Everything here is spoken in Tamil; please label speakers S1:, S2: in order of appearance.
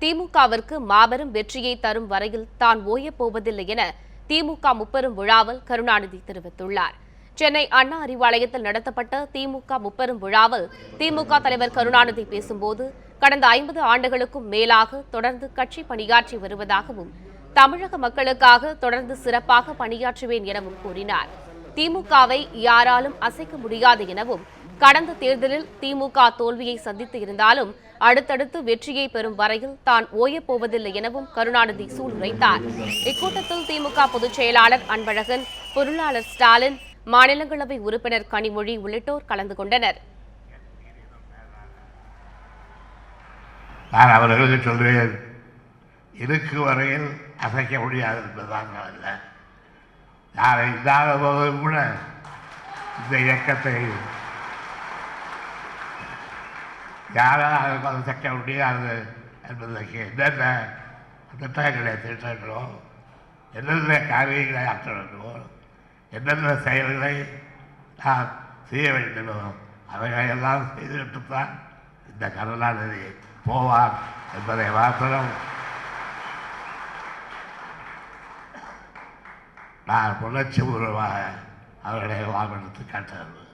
S1: திமுகவிற்கு மாபெரும் வெற்றியை தரும் வரையில் தான் ஓயப் போவதில்லை என திமுக முப்பெரும் விழாவில் கருணாநிதி தெரிவித்துள்ளார். சென்னை அண்ணா அறிவாலயத்தில் நடத்தப்பட்ட திமுக முப்பெரும் விழாவில் திமுக தலைவர் கருணாநிதி பேசும்போது, கடந்த 50 ஆண்டுகளுக்கும் மேலாக தொடர்ந்து கட்சி பணியாற்றி வருவதாகவும், தமிழக மக்களுக்காக தொடர்ந்து சிறப்பாக பணியாற்றுவேன் எனவும் கூறினார். திமுகவை யாராலும் அசைக்க முடியாது எனவும், கடந்த தேர்தலில் திமுக தோல்வியை சந்தித்து இருந்தாலும் அடுத்தடுத்து வெற்றியை பெறும் வரையில் தான் ஓயப் போவதில்லை எனவும் கருணாநிதி சூளுரைத்தார். இக்கூட்டத்தில் திமுக பொதுச் செயலாளர் அன்பழகன், பொருளாளர் ஸ்டாலின், மாநிலங்களவை உறுப்பினர் கனிமொழி உள்ளிட்டோர் கலந்து கொண்டனர்.
S2: நான் அவர்களுக்கு சொல்வேன், இருக்கு வரையில் அசைக்க முடியாது என்பதுதான் அல்ல. யாரை இல்லாத போதும் கூட இந்த இயக்கத்தை யாரால் அசைக்க முடியாது என்பதற்கு என்னென்ன திட்டங்களை தீட்டுகிறோம், என்னென்ன காரியங்களை ஆற்ற வேண்டுமோ, என்னென்ன செயல்களை நாம் செய்ய வேண்டுமோ அவைகளையெல்லாம் செய்துவிட்டுத்தான் இந்த கருணாநிதி போவார் என்பதை மாத்திரம் நான் புணர்ச்சி பூர்வமாக அவர்களை வாமெடுத்து காட்ட விரும்புகிறேன்.